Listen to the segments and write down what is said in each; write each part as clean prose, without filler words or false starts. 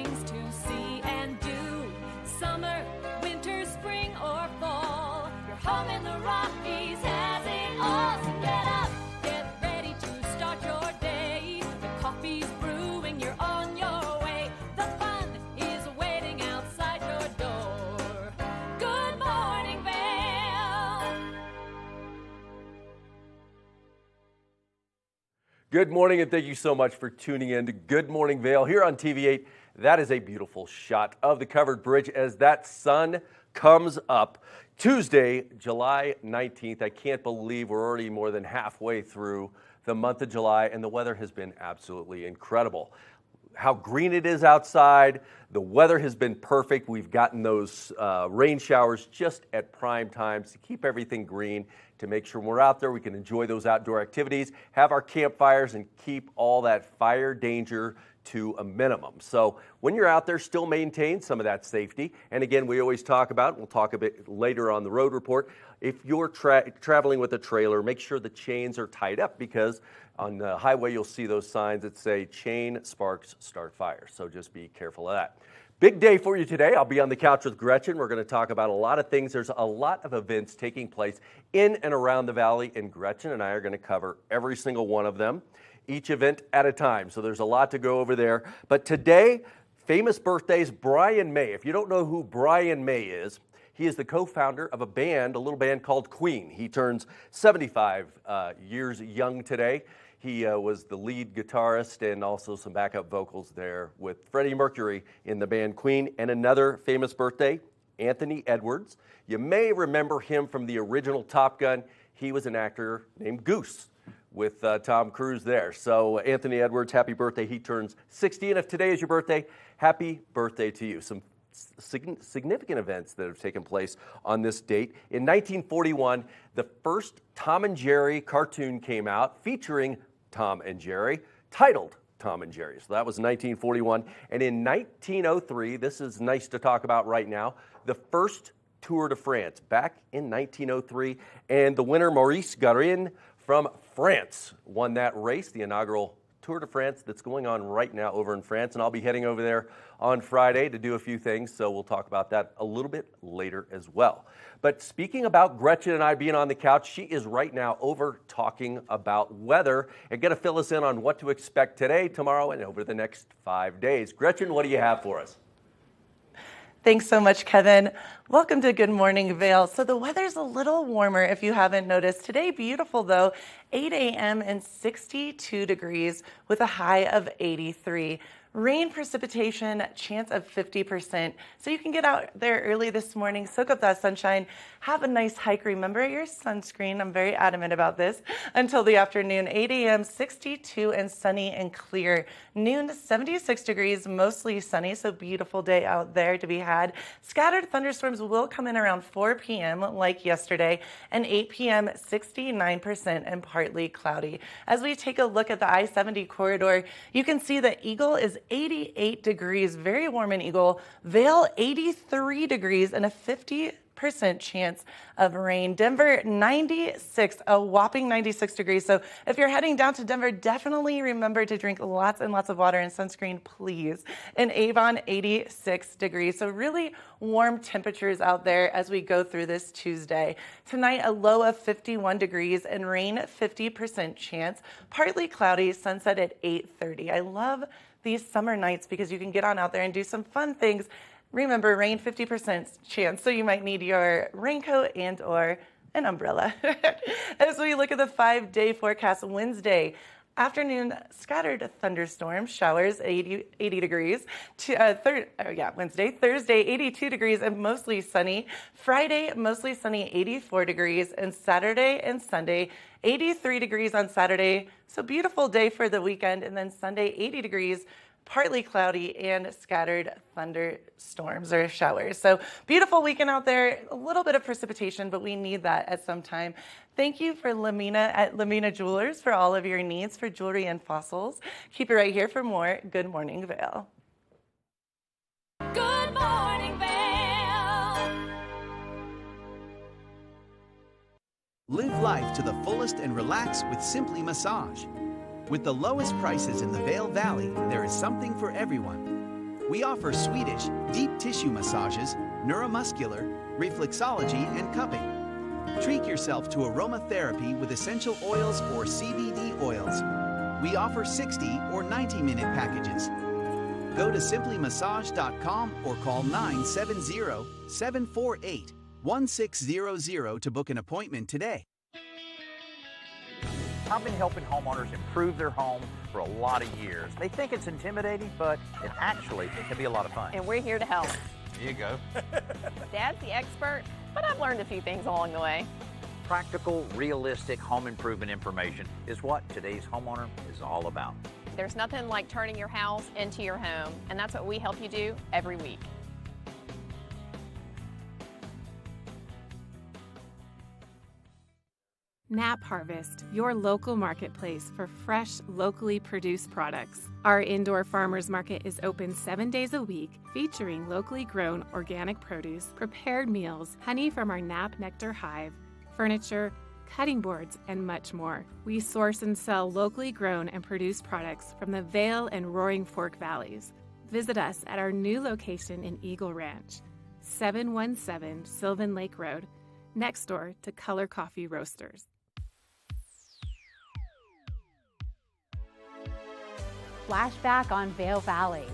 things to see and do. Summer, winter, spring, or fall. Your home in the Rockies has it all. So get up, get ready to start your day. The coffee's brewing, you're on your way. The fun is waiting outside your door. Good morning, Vail. Good morning, and thank you so much for tuning in to Good Morning Vail here on TV8. That is a beautiful shot of the covered bridge as that sun comes up. Tuesday, July 19th. I can't believe we're already more than halfway through the month of July, and the weather has been absolutely incredible. How green it is outside. The weather has been perfect. We've gotten those rain showers just at prime times to keep everything green, to make sure when we're out there we can enjoy those outdoor activities, have our campfires, and keep all that fire danger to a minimum. So when you're out there, still maintain some of that safety. And again, we always talk about, we'll talk a bit later on the road report, if you're traveling with a trailer, make sure the chains are tied up, because on the highway you'll see those signs that say chain sparks start fires. So just be careful of that. Big day for you today. I'll be on the couch with Gretchen. We're going to talk about a lot of things. There's a lot of events taking place in and around the valley, and Gretchen and I are going to cover every single one of them, each event at a time. So there's a lot to go over there. But today, famous birthdays, Brian May. If you don't know who Brian May is, he is the co-founder of a little band called Queen. He turns 75 years young today. He was the lead guitarist and also some backup vocals there with Freddie Mercury in the band Queen. And another famous birthday, Anthony Edwards. You may remember him from the original Top Gun. He was an actor named Goose with Tom Cruise there. So Anthony Edwards, happy birthday. He turns 60. And if today is your birthday, happy birthday to you. Some significant events that have taken place on this date. In 1941, the first Tom and Jerry cartoon came out featuring Tom and Jerry, titled Tom and Jerry. So that was 1941. And in 1903, this is nice to talk about right now, the first Tour de France back in 1903. And the winner, Maurice Garin from France, won that race, the inaugural Tour de France that's going on right now over in France. And I'll be heading over there on Friday to do a few things. So we'll talk about that a little bit later as well. But speaking about Gretchen and I being on the couch, she is right now over talking about weather and going to fill us in on what to expect today, tomorrow, and over the next 5 days. Gretchen, what do you have for us? Thanks so much, Kevin. Welcome to Good Morning Vail. So the weather's a little warmer if you haven't noticed. Today, beautiful though, 8 a.m. and 62 degrees with a high of 83. Rain precipitation, chance of 50%. So you can get out there early this morning, soak up that sunshine, have a nice hike. Remember your sunscreen. I'm very adamant about this. Until the afternoon, 8 a.m., 62 and sunny and clear. Noon, 76 degrees, mostly sunny. So beautiful day out there to be had. Scattered thunderstorms will come in around 4 p.m. like yesterday, and 8 p.m., 69% and partly cloudy. As we take a look at the I-70 corridor, you can see that Eagle is 88 degrees, very warm in Eagle. Vail, 83 degrees and a 50% chance of rain. Denver, 96, a whopping 96 degrees. So if you're heading down to Denver, definitely remember to drink lots and lots of water and sunscreen, please. In Avon, 86 degrees. So really warm temperatures out there as we go through this Tuesday. Tonight, a low of 51 degrees and rain, 50% chance. Partly cloudy, sunset at 8:30. I love these summer nights because you can get on out there and do some fun things. Remember, rain 50% chance, so you might need your raincoat and or an umbrella. As we look at the 5-day forecast, Wednesday afternoon, scattered thunderstorms, showers, 80 degrees. Wednesday. Thursday, 82 degrees and mostly sunny. Friday, mostly sunny, 84 degrees. And Saturday and Sunday, 83 degrees on Saturday. So beautiful day for the weekend. And then Sunday, 80 degrees, partly cloudy and scattered thunderstorms or showers. So beautiful weekend out there, a little bit of precipitation, but we need that at some time. Thank you for Lamina at Lamina Jewelers for all of your needs for jewelry and fossils. Keep it right here for more Good Morning Vail. Good morning, Vail. Live life to the fullest and relax with Simply Massage. With the lowest prices in the Vail Valley, there is something for everyone. We offer Swedish deep tissue massages, neuromuscular, reflexology, and cupping. Treat yourself to aromatherapy with essential oils or CBD oils. We offer 60 or 90-minute packages. Go to simplymassage.com or call 970-748-1600 to book an appointment today. I've been helping homeowners improve their home for a lot of years. They think it's intimidating, but it actually can be a lot of fun. And we're here to help. There you go. Dad's the expert, but I've learned a few things along the way. Practical, realistic home improvement information is what today's homeowner is all about. There's nothing like turning your house into your home, and that's what we help you do every week. Nap Harvest, your local marketplace for fresh, locally produced products. Our indoor farmers market is open 7 days a week, featuring locally grown organic produce, prepared meals, honey from our Nap Nectar hive, furniture, cutting boards, and much more. We source and sell locally grown and produced products from the Vail and Roaring Fork Valleys. Visit us at our new location in Eagle Ranch, 717 Sylvan Lake Road, next door to Color Coffee Roasters. Flashback on Vail Valley.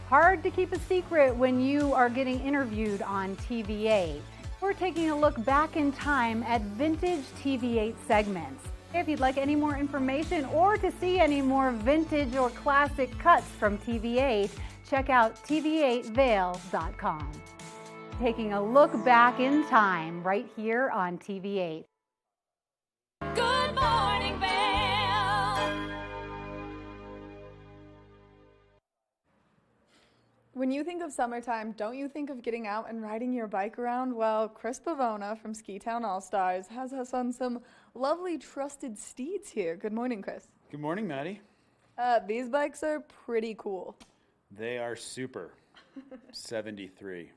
Hard to keep a secret when you are getting interviewed on TV8. We're taking a look back in time at vintage TV8 segments. If you'd like any more information or to see any more vintage or classic cuts from TV8, check out tv8vail.com. Taking a look back in time right here on TV8. Good morning, Vail. When you think of summertime, don't you think of getting out and riding your bike around? Well, Chris Pavona from Ski Town All-Stars has us on some lovely trusted steeds here. Good morning, Chris. Good morning, Maddie. These bikes are pretty cool. They are super. 73.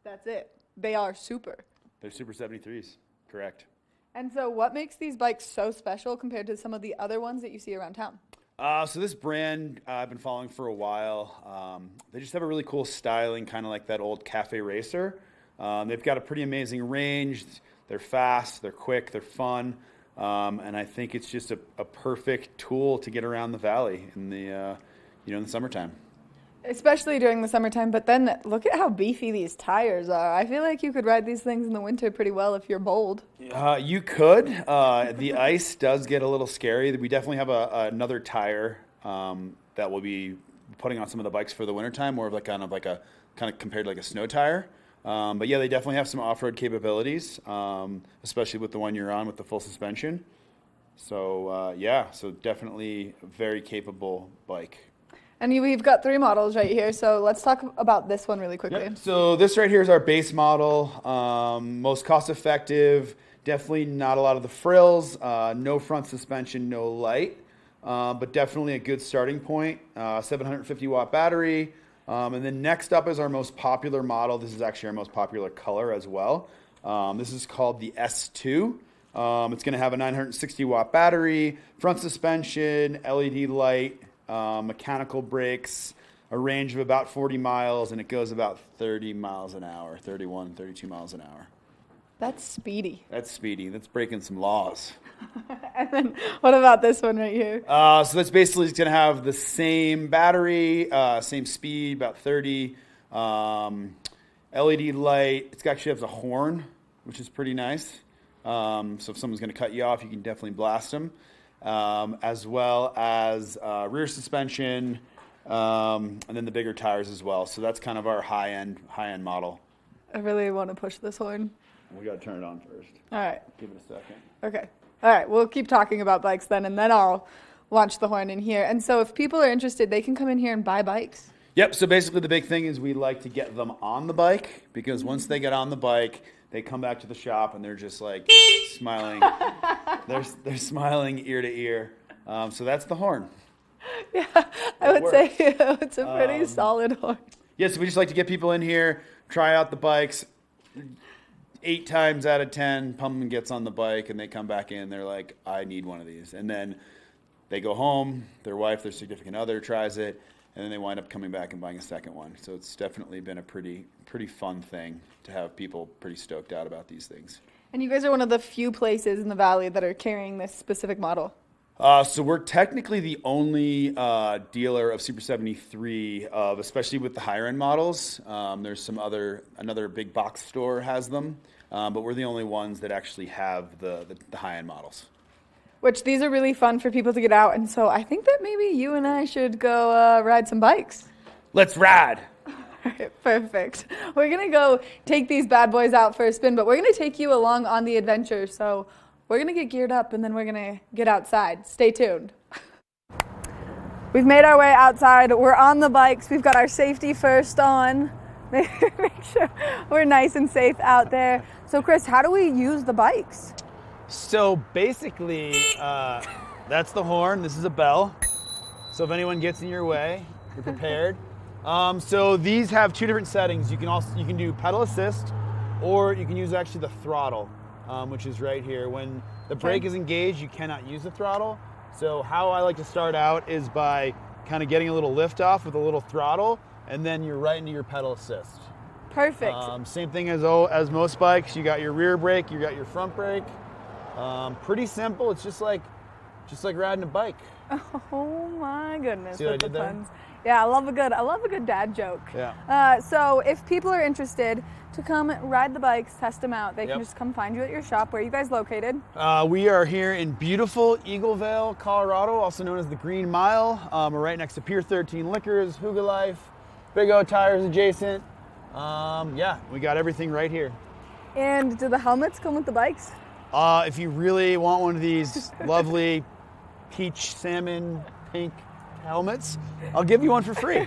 That's it. They are super. They're Super 73s, correct. And so what makes these bikes so special compared to some of the other ones that you see around town? So this brand I've been following for a while. They just have a really cool styling, kind of like that old cafe racer. They've got a pretty amazing range. They're fast, they're quick, they're fun, and I think it's just a perfect tool to get around the valley in the in the summertime. Especially during the summertime, but then look at how beefy these tires are. I feel like you could ride these things in the winter pretty well if you're bold. You could. The ice does get a little scary. We definitely have another tire that we'll be putting on some of the bikes for the wintertime, more of like kind of compared to like a snow tire. But yeah, they definitely have some off-road capabilities, especially with the one you're on with the full suspension. So so definitely a very capable bike. And we've got 3 models right here, so let's talk about this one really quickly. Yep. So this right here is our base model, most cost-effective, definitely not a lot of the frills, no front suspension, no light, but definitely a good starting point, 750-watt battery. And then next up is our most popular model. This is actually our most popular color as well. This is called the S2. It's going to have a 960-watt battery, front suspension, LED light, mechanical brakes, a range of about 40 miles, and it goes about 30 miles an hour, 31, 32 miles an hour. That's speedy. That's speedy. That's breaking some laws. And then what about this one right here? So that's basically going to have the same battery, same speed, about 30, LED light. It actually has a horn, which is pretty nice. So if someone's going to cut you off, you can definitely blast them. As well as rear suspension, and then the bigger tires as well. So that's kind of our high-end model. I really want to push this horn. We got to turn it on first. All right. Give it a second. Okay. All right. We'll keep talking about bikes then, and then I'll launch the horn in here. And so if people are interested, they can come in here and buy bikes. Yep. So basically the big thing is we like to get them on the bike, because once they get on the bike, they come back to the shop and they're just like smiling. They're smiling ear to ear. So that's the horn. Yeah, I would say it's a pretty solid horn. Yeah, so we just like to get people in here, try out the bikes. 8 times out of 10, Pumpkin gets on the bike and they come back in. They're like, I need one of these. And then they go home, their wife, their significant other tries it, and then they wind up coming back and buying a second one. So it's definitely been a pretty fun thing to have people pretty stoked out about these things. And you guys are one of the few places in the Valley that are carrying this specific model. So we're technically the only dealer of Super 73, especially with the higher end models. There's another big box store has them, but we're the only ones that actually have the high end models. Which these are really fun for people to get out, and so I think that maybe you and I should go ride some bikes. Let's ride! Perfect. We're going to go take these bad boys out for a spin, but we're going to take you along on the adventure. So we're going to get geared up, and then we're going to get outside. Stay tuned. We've made our way outside. We're on the bikes. We've got our safety first on. Make sure we're nice and safe out there. So, Chris, how do we use the bikes? So basically, that's the horn. This is a bell. So if anyone gets in your way, you're prepared. So these have two different settings. You can do pedal assist, or you can use actually the throttle, which is right here. When the brake is engaged, you cannot use the throttle. So how I like to start out is by kind of getting a little lift off with a little throttle, and then you're right into your pedal assist. Perfect. Same thing as most bikes. You got your rear brake, you got your front brake. Pretty simple. It's just like riding a bike. Oh my goodness! See what I did there? Puns. Yeah, I love a good dad joke. Yeah. So if people are interested to come ride the bikes, test them out, they can just come find you at your shop. Where are you guys located? We are here in beautiful Vail, Colorado, also known as the Green Mile. We're right next to Pier 13 Liquors, Huga Life, Big O Tires adjacent. Yeah, we got everything right here. And do the helmets come with the bikes? If you really want one of these lovely peach salmon pink helmets, I'll give you one for free.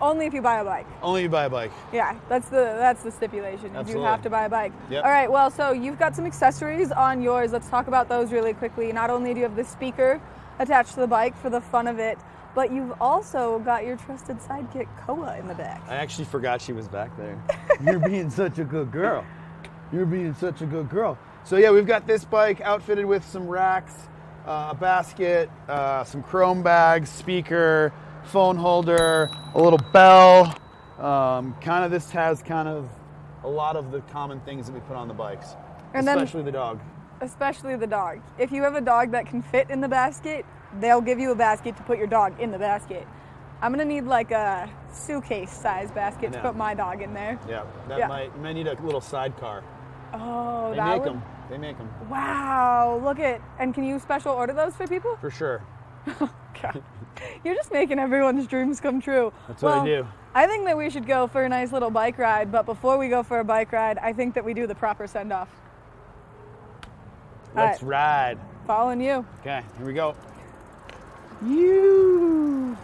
Only if you buy a bike. Only if you buy a bike. Yeah, that's the stipulation. Absolutely. You have to buy a bike. Yep. All right, well, so you've got some accessories on yours. Let's talk about those really quickly. Not only do you have the speaker attached to the bike for the fun of it, but you've also got your trusted sidekick, Koa, in the back. I actually forgot she was back there. You're being such a good girl. You're being such a good girl. So yeah, we've got this bike outfitted with some racks, a basket, some chrome bags, speaker, phone holder, a little bell. This has a lot of the common things that we put on the bikes, and especially the dog. Especially the dog. If you have a dog that can fit in the basket, they'll give you a basket to put your dog in the basket. I'm gonna need like a suitcase-sized basket to put my dog in there. Yeah, you might need a little sidecar. Oh, They make them. Wow, look at, and can you special order those for people? For sure. God. You're just making everyone's dreams come true. That's what I do. I think that we should go for a nice little bike ride, but before we go for a bike ride, I think that we do the proper send-off. Let's ride. Following you. Okay, here we go. You.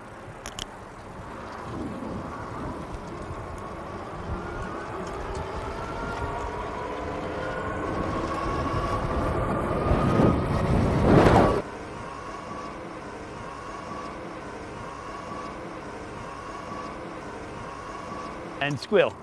And squeal.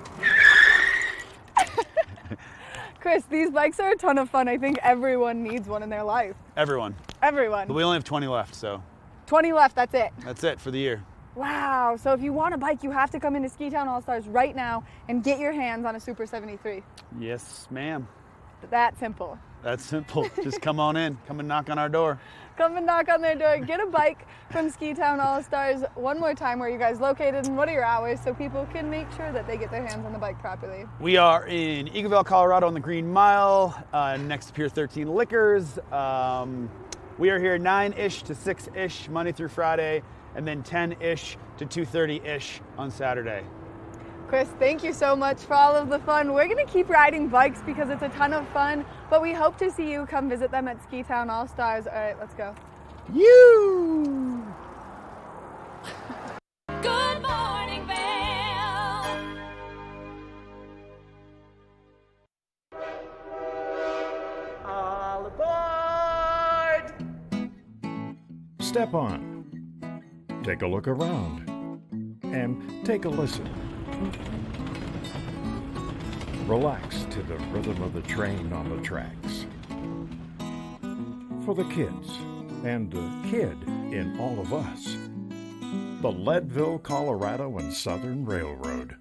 Chris, these bikes are a ton of fun. I think everyone needs one in their life. Everyone. Everyone. But we only have 20 left, so. 20 left, that's it. That's it for the year. Wow, so if you want a bike, you have to come into Ski Town All-Stars right now and get your hands on a Super 73. Yes, ma'am. That simple. That's simple. Just come on in. Come and knock on our door. Come and knock on their door. Get a bike from Ski Town All-Stars. One more time, where are you guys located and what are your hours so people can make sure that they get their hands on the bike properly? We are in Vail, Colorado on the Green Mile, next to Pier 13 Liquors. We are here 9-ish to 6-ish Monday through Friday, and then 10-ish to 2:30-ish on Saturday. Chris, thank you so much for all of the fun. We're going to keep riding bikes because it's a ton of fun, but we hope to see you come visit them at Ski Town All-Stars. All right, let's go. You! Good morning, Vail. All aboard! Step on. Take a look around. And take a listen. Relax to the rhythm of the train on the tracks. For the kids, and the kid in all of us. the Leadville, Colorado and Southern Railroad.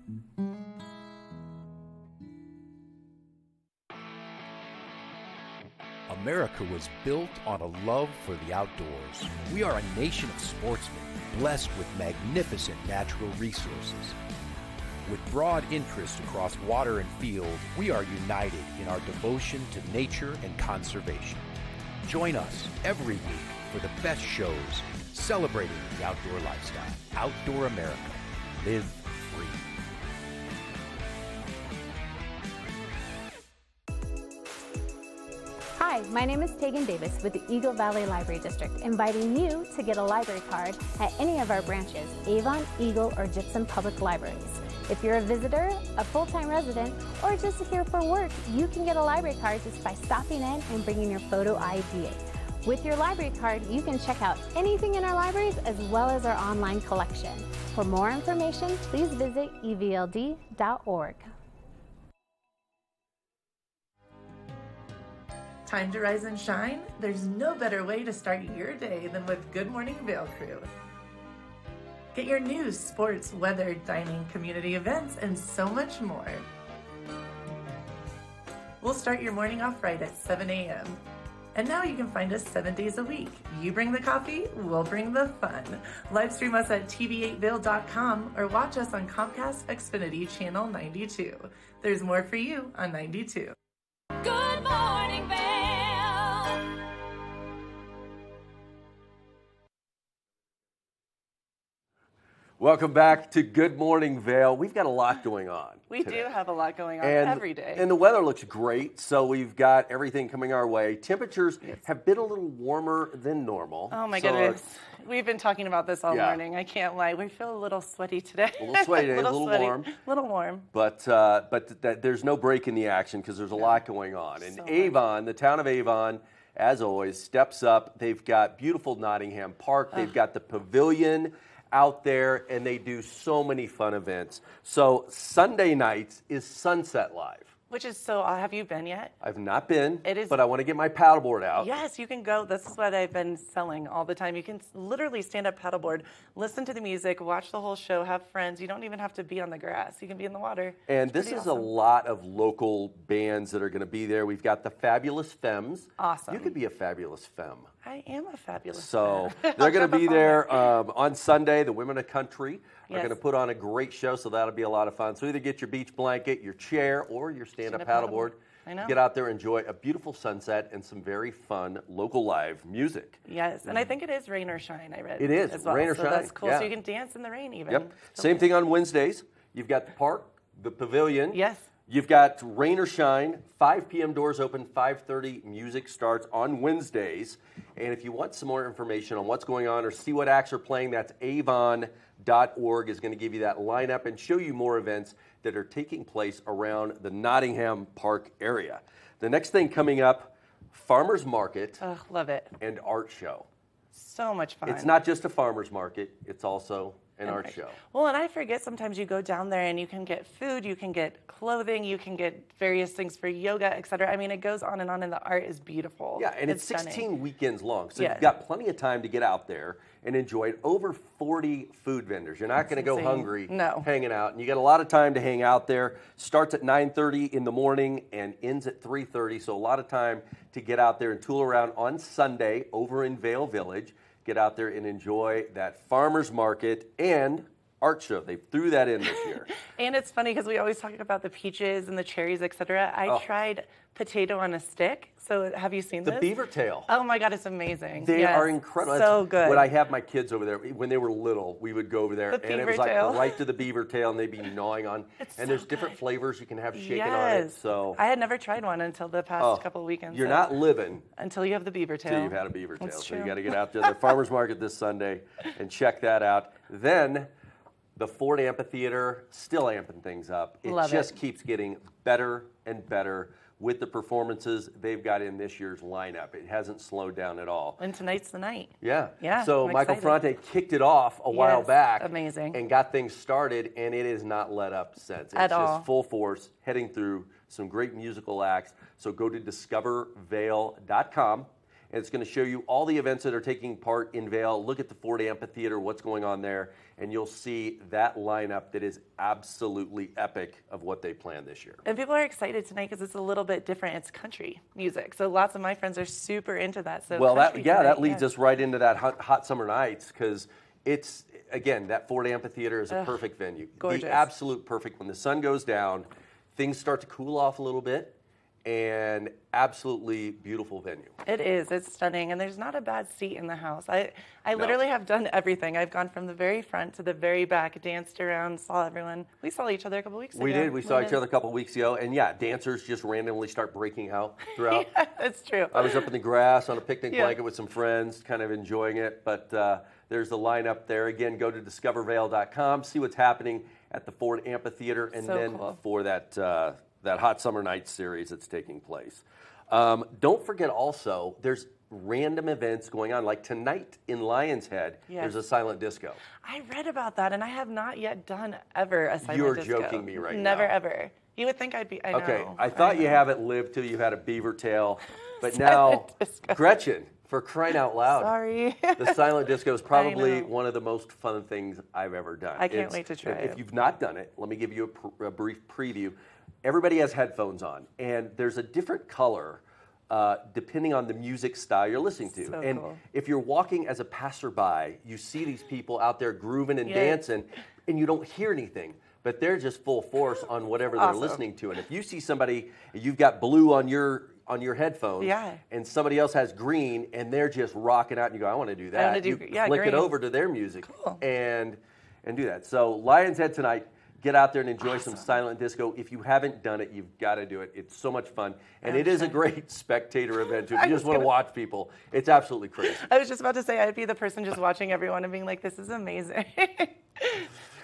America was built on a love for the outdoors. We are a nation of sportsmen, blessed with magnificent natural resources. With broad interests across water and field, we are united in our devotion to nature and conservation. Join us every week for the best shows celebrating the outdoor lifestyle. Outdoor America. Live free. Hi, my name is Tegan Davis with the Eagle Valley Library District, inviting you to get a library card at any of our branches, Avon, Eagle, or Gypsum Public Libraries. If you're a visitor, a full-time resident, or just here for work, you can get a library card just by stopping in and bringing your photo ID. With your library card, you can check out anything in our libraries as well as our online collection. For more information, please visit evld.org. Time to rise and shine? There's no better way to start your day than with Good Morning Vail Crew. Get your news, sports, weather, dining, community events, and so much more. We'll start your morning off right at 7 a.m. And now you can find us 7 days a week. You bring the coffee, we'll bring the fun. Live stream us at tv8vail.com or watch us on Comcast Xfinity Channel 92. There's more for you on 92. Good morning, Vail. Welcome back to Good Morning Vail. We've got a lot going on. We today. do have a lot going on And- every day. And the weather looks great, so we've got everything coming our way. Temperatures have been a little warmer than normal. Oh my so goodness. We've been talking about this all Yeah. morning. I can't lie. We feel a little sweaty today. A little sweaty, a little sweaty, warm. A little warm. But there's no break in the action because there's a lot going on. And Avon, the town of Avon, as always, steps up. They've got beautiful Nottingham Park. They've got the pavilion out there, and they do so many fun events. So Sunday nights is Sunset Live. Which is so, have you been yet? I've not been, It is- but I want to get my paddleboard out. Yes, you can go. This is what I've been selling all the time. You can literally stand up paddleboard, listen to the music, watch the whole show, have friends. You don't even have to be on the grass. You can be in the water. And It's this pretty is awesome. a lot of local bands that are going to be there. We've got the Fabulous Femmes. Awesome. You could be a fabulous femme. I am a fabulous So fan. they're going I'll to be jump up on there on Sunday. The Women of Country are Yes. going to put on a great show, so that'll be a lot of fun. So either get your beach blanket, your chair, or your stand-up paddleboard. I know. Get out there, enjoy a beautiful sunset and some very fun local live music. Yes, and I think it is rain or shine, I read. It is, as well. rain or so shine, that's cool. yeah. So you can dance in the rain even. Yep. So Same thing on Wednesdays. You've got the park, the pavilion. Yes. You've got rain or shine. 5 p.m. doors open. 5:30 music starts on Wednesdays. And if you want some more information on what's going on or see what acts are playing, that's avon.org is going to give you that lineup and show you more events that are taking place around the Nottingham Park area. The next thing coming up, farmers market Ugh, love it. and art show. So much fun. It's not just a farmers market, it's also an art show. Well, and I forget sometimes you go down there and you can get food, you can get clothing, you can get various things for yoga, et cetera. I mean, it goes on, and the art is beautiful. Yeah, and it's 16 stunning. weekends long, so Yeah. you've got plenty of time to get out there and enjoy it. Over 40 food vendors. You're not going to go insane. hungry No. hanging out, and you got a lot of time to hang out there. Starts at 9:30 in the morning and ends at 3:30, so a lot of time to get out there and tool around on Sunday over in Vail Village. Get out there and enjoy that farmers market and art show. They threw that in this year. And it's funny because we always talk about the peaches and the cherries, et cetera. I tried potato on a stick. So have you seen The this? beaver tail. Oh my God, it's amazing. They Yes, are incredible. So That's good. When I have my kids over there, when they were little, we would go over there, The and it beaver was like tail. right to the beaver tail, and they'd be gnawing on. It's and so there's different good. flavors you can have shaken yes. on it. So I had never tried one until the past couple of weekends. You're so- not living until you have the beaver tail. until you've had a beaver tail. That's So you true. got to get out there. The farmers market this Sunday and check that out. Then the Ford Amphitheater still amping things up. It Love just it. keeps getting better and better with the performances they've got in this year's lineup. It hasn't slowed down at all. And tonight's the night. Yeah. Yeah, So I'm Michael excited. Fronte kicked it off a while Yes, back. amazing. And got things started, and it has not let up since. It's At just all. full force, heading through some great musical acts. So go to discovervail.com and it's going to show you all the events that are taking part in Vail. Look at the Ford Amphitheater, what's going on there, and you'll see that lineup that is absolutely epic of what they planned this year. And people are excited tonight because it's a little bit different. It's country music, so lots of my friends are super into that. So well, that leads us right into that hot summer nights, because it's, again, that Ford Amphitheater is a perfect venue. Gorgeous. The absolute perfect. When the sun goes down, things start to cool off a little bit, and absolutely beautiful venue. It is. It's stunning, and there's not a bad seat in the house. I literally have done everything. I've gone from the very front to the very back, danced around, saw everyone. We saw each other a couple weeks ago. We did. We saw each other a couple weeks ago, and yeah, dancers just randomly start breaking out throughout. Yeah, that's true. I was up in the grass on a picnic blanket with some friends, kind of enjoying it, but there's the lineup there. Again, go to discovervail.com, see what's happening at the Ford Amphitheater, and then for that Hot Summer Nights series that's taking place. Don't forget also, there's random events going on. Like tonight in Lion's Head, there's a silent disco. I read about that, and I have not yet done ever a silent disco. You're joking me right now. Never, ever. You would think I'd be, I know. Okay, I thought you haven't lived till you had a beaver tail, but now, Gretchen, for crying out loud. Sorry. The silent disco is probably one of the most fun things I've ever done. I can't wait to try it. If you've not done it, let me give you a brief preview. Everybody has headphones on, and there's a different color depending on the music style you're listening to. So and cool. if you're walking as a passerby, you see these people out there grooving and dancing, and you don't hear anything, but they're just full force on whatever they're listening to. And if you see somebody, you've got blue on your headphones, and somebody else has green, and they're just rocking out, and you go, I want to do that. You click it over to their music and do that. So Lion's Head tonight. Get out there and enjoy some silent disco. If you haven't done it, you've got to do it. It's so much fun. And it is a great spectator event, too. If you just want to watch people, it's absolutely crazy. I was just about to say, I'd be the person just watching everyone and being like, this is amazing.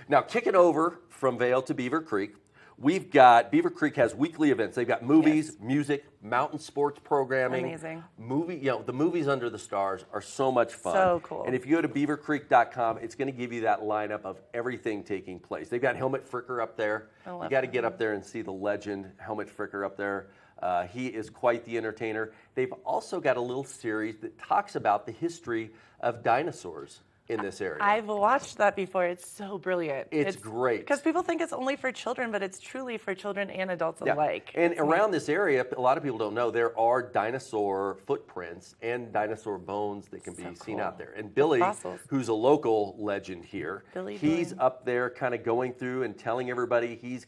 Now, kicking over from Vail to Beaver Creek, we've got, Beaver Creek has weekly events. They've got movies, music, mountain sports programming. Amazing. The movies under the stars are so much fun. So cool. And if you go to beavercreek.com, it's going to give you that lineup of everything taking place. They've got Helmut Fricker up there. You got to get up there and see the legend, Helmut Fricker up there. He is quite the entertainer. They've also got a little series that talks about the history of dinosaurs in this area. I've watched that before. It's so brilliant. It's great. Because people think it's only for children, but it's truly for children and adults alike. And around this area, a lot of people don't know, there are dinosaur footprints and dinosaur bones that can be seen out there. And Billy, who's a local legend here, he's up there kind of going through and telling everybody he's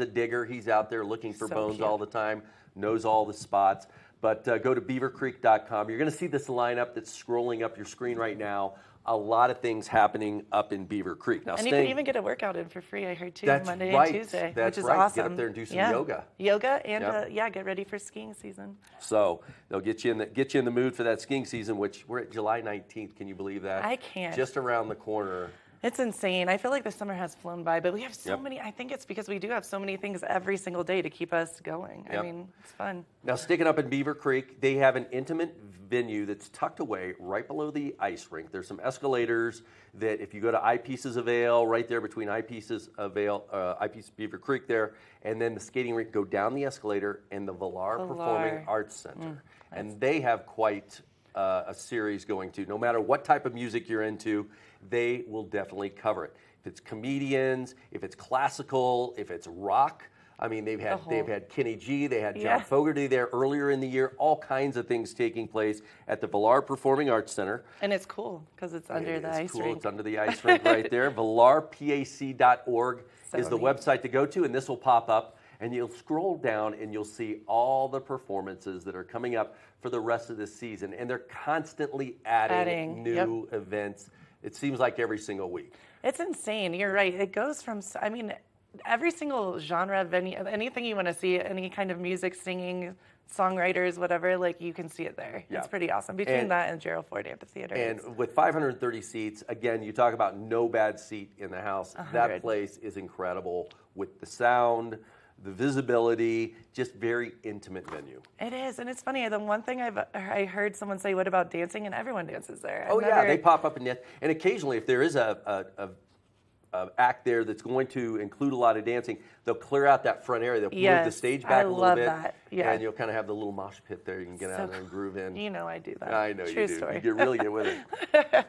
a digger. He's out there looking for bones all the time, knows all the spots. But go to beavercreek.com. You're going to see this lineup that's scrolling up your screen right now. A lot of things happening up in Beaver Creek. Now, and you can even get a workout in for free, I heard, too, Monday and Tuesday, which is awesome. awesome. Get up there and do some yoga. Yoga and, get ready for skiing season. So they'll get you in the mood for that skiing season, which we're at July 19th. Can you believe that? I can't. Just around the corner. It's insane. I feel like the summer has flown by, but we have so many. I think it's because we do have so many things every single day to keep us going. I mean, it's fun. Now, sticking up in Beaver Creek, they have an intimate venue that's tucked away right below the ice rink. There's some escalators that if you go to Eyepieces of Vail, right there between Eyepieces of Vail, Eyepieces Beaver Creek there, and then the skating rink, go down the escalator and the Vail Performing Arts Center. And they have quite a series going to. No matter what type of music you're into, they will definitely cover it. If it's comedians, if it's classical, if it's rock. I mean, they've had Kenny G, they had John Fogerty there earlier in the year. All kinds of things taking place at the Vail Performing Arts Center. And it's cool because it's under the ice rink. It's under the ice rink right there. ValarPAC.org is the website to go to, and this will pop up. And you'll scroll down and you'll see all the performances that are coming up for the rest of this season. And they're constantly adding new events. It seems like every single week. It's insane. You're right. It goes from, every single genre, venue, anything you want to see, any kind of music, singing, songwriters, whatever, you can see it there. It's pretty awesome. Between that and Gerald Ford Amphitheater. And with 530 seats, again, you talk about no bad seat in the house. 100. That place is incredible with the sound, the visibility, just very intimate venue. It is, and it's funny. The one thing I heard someone say, "What about dancing?" And everyone dances there. They pop up and dance. And occasionally, if there is a act there that's going to include a lot of dancing. They'll clear out that front area. They'll move the Yes, stage I back a little love bit. that. Yeah. And you'll kind of have the little mosh pit there. You can get So out there and groove in. You know I do that. I know True you do. story. You really get with it.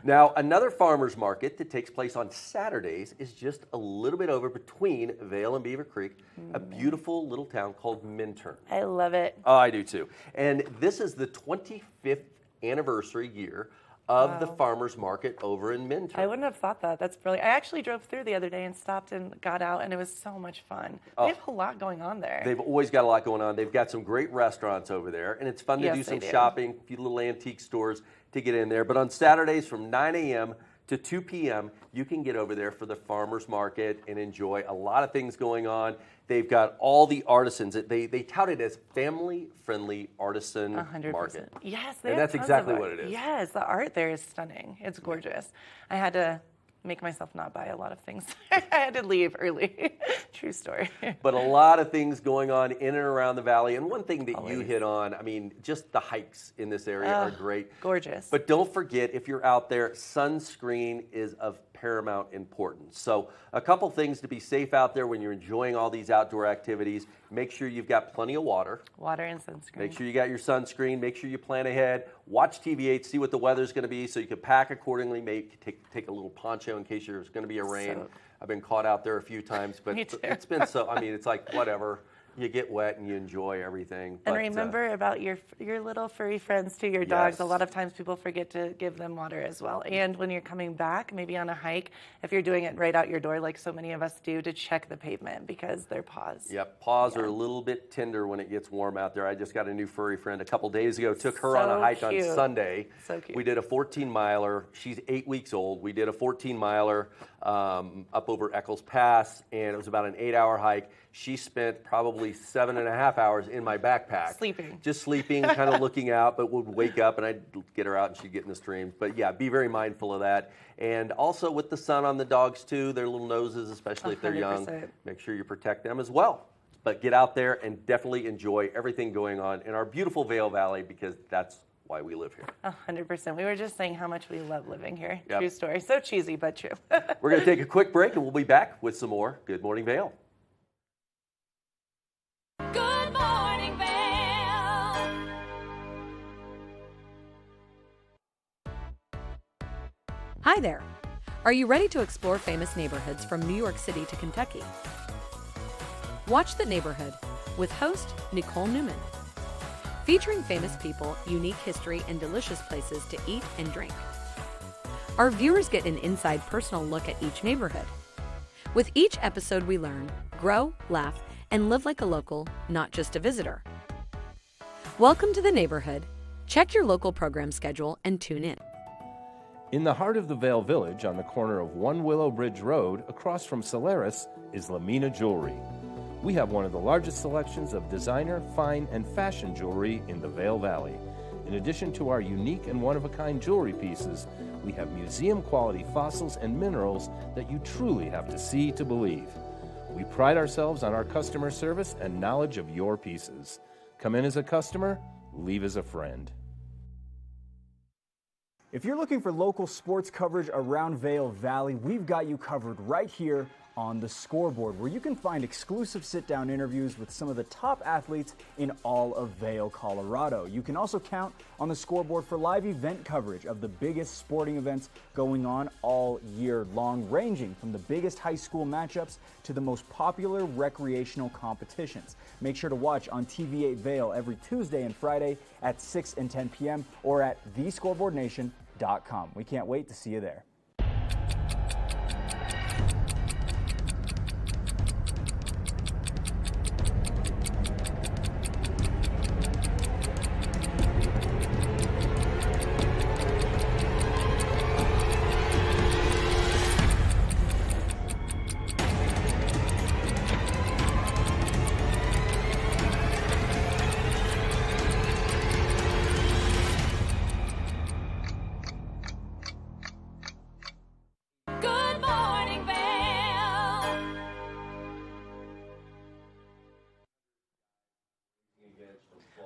Now, another farmer's market that takes place on Saturdays is just a little bit over between Vail and Beaver Creek, a beautiful little town called Minturn. I love it. Oh, I do too. And this is the 25th anniversary year of the farmer's market over in Minturn. I wouldn't have thought that. That's brilliant. I actually drove through the other day and stopped and got out, and it was so much fun. They have a lot going on there. They've always got a lot going on. They've got some great restaurants over there, and it's fun to Yes, do some they do. shopping, a few little antique stores to get in there. But on Saturdays from 9 a.m. to 2 p.m., you can get over there for the farmer's market and enjoy a lot of things going on. They've got all the artisans. They tout it as family-friendly artisan 100%. market. Yes, they And have that's tons exactly of what art. it is. Yes, the art there is stunning. It's gorgeous. I had to make myself not buy a lot of things. I had to leave early. True story. But a lot of things going on in and around the valley. And one thing that you hit on, I mean, just the hikes in this area are great. Gorgeous. But don't forget, if you're out there, sunscreen is of paramount importance. So a couple things to be safe out there when you're enjoying all these outdoor activities. Make sure you've got plenty of water. Water and sunscreen. Make sure you got your sunscreen. Make sure you plan ahead. Watch TV8, see what the weather's going to be so you can pack accordingly. Maybe take a little poncho in case there's going to be a rain. I've been caught out there a few times, but it's been so, I mean, it's like whatever. You get wet and you enjoy everything. And remember about your little furry friends too, your dogs. Yes. A lot of times people forget to give them water as well. And when you're coming back, maybe on a hike, if you're doing it right out your door like so many of us do, to check the pavement because their paws. Yep, paws are a little bit tender when it gets warm out there. I just got a new furry friend a couple days ago. Took her on a hike on Sunday. So cute. We did a 14-miler. She's 8 weeks old. We did a 14-miler up over Eccles Pass, and it was about an 8-hour hike. She spent probably 7.5 hours in my backpack. Sleeping. Just sleeping, kind of looking out, but would wake up and I'd get her out and she'd get in the stream. But yeah, be very mindful of that. And also with the sun on the dogs too, their little noses, especially if they're young, 100%. make sure you protect them as well. But get out there and definitely enjoy everything going on in our beautiful Vail Valley because that's why we live here. 100%. We were just saying how much we love living here. Yep. True story. So cheesy, but true. We're going to take a quick break and we'll be back with some more Good Morning Vail. Good morning, Vail. Hi there. Are you ready to explore famous neighborhoods from New York City to Kentucky? Watch The Neighborhood with host Nicole Newman. Featuring famous people, unique history, and delicious places to eat and drink. Our viewers get an inside personal look at each neighborhood. With each episode we learn, grow, laugh, and live like a local, not just a visitor. Welcome to The Neighborhood. Check your local program schedule and tune in. In the heart of the Vail Village, on the corner of One Willow Bridge Road, across from Solaris, is Lamina Jewelry. We have one of the largest selections of designer, fine, and fashion jewelry in the Vail Valley. In addition to our unique and one-of-a-kind jewelry pieces, we have museum-quality fossils and minerals that you truly have to see to believe. We pride ourselves on our customer service and knowledge of your pieces. Come in as a customer, leave as a friend. If you're looking for local sports coverage around Vail Valley, we've got you covered right here on The Scoreboard, where you can find exclusive sit-down interviews with some of the top athletes in all of Vail, Colorado. You can also count on The Scoreboard for live event coverage of the biggest sporting events going on all year long, ranging from the biggest high school matchups to the most popular recreational competitions. Make sure to watch on TV8 Vail every Tuesday and Friday at 6 and 10 p.m. or at thescoreboardnation.com. We can't wait to see you there.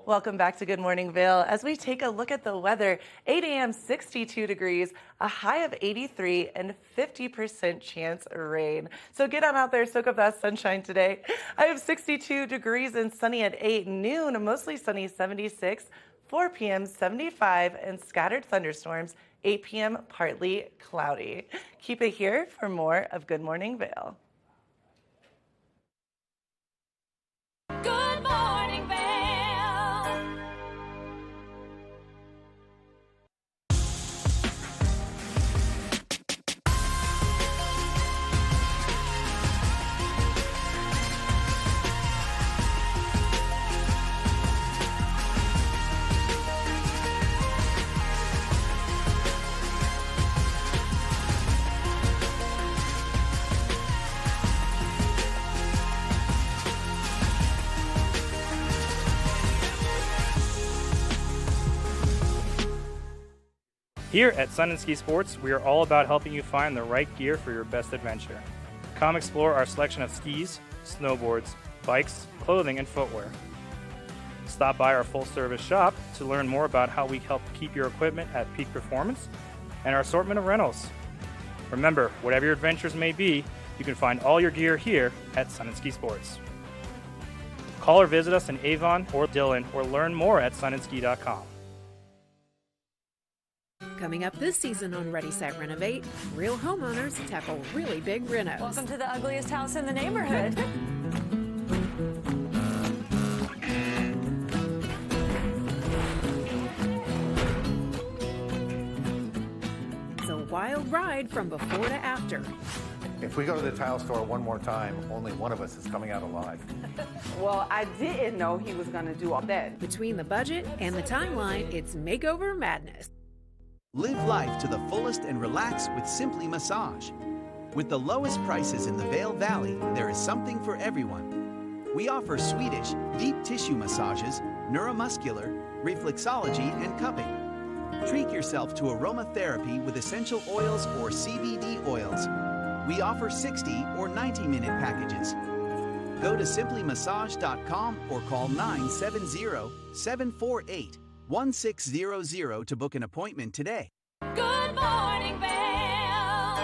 Welcome back to Good Morning Vail. As we take a look at the weather, 8 a.m. 62 degrees, a high of 83, and 50% chance of rain. So get on out there, soak up that sunshine today. I have 62 degrees and sunny at 8 noon, mostly sunny 76, 4 p.m. 75, and scattered thunderstorms, 8 p.m. partly cloudy. Keep it here for more of Good Morning Vail. Good morning, Vail. Here at Sun and Ski Sports, we are all about helping you find the right gear for your best adventure. Come explore our selection of skis, snowboards, bikes, clothing, and footwear. Stop by our full-service shop to learn more about how we help keep your equipment at peak performance and our assortment of rentals. Remember, whatever your adventures may be, you can find all your gear here at Sun and Ski Sports. Call or visit us in Avon or Dillon or learn more at sunandski.com. Coming up this season on Ready, Set, Renovate, real homeowners tackle really big renos. Welcome to the ugliest house in the neighborhood. It's a wild ride from before to after. If we go to the tile store one more time, only one of us is coming out alive. Well, I didn't know he was going to do all that. Between the budget and the timeline, it's makeover madness. Live life to the fullest and relax with Simply Massage. With the lowest prices in the Vail Valley, there is something for everyone. We offer Swedish, deep tissue massages, neuromuscular, reflexology, and cupping. Treat yourself to aromatherapy with essential oils or CBD oils. We offer 60 or 90-minute packages. Go to simplymassage.com or call 970-748-1600 to book an appointment today. Good morning, Vail.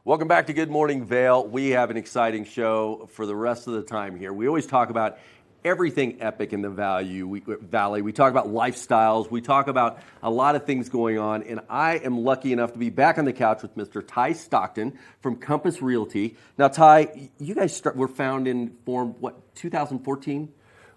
Welcome back to Good Morning Vail. We have an exciting show for the rest of the time here. We always talk about everything epic in the valley. We talk about lifestyles. We talk about a lot of things going on. And I am lucky enough to be back on the couch with Mr. Ty Stockton from Compass Realty. Now, Ty, you guys were formed, 2014?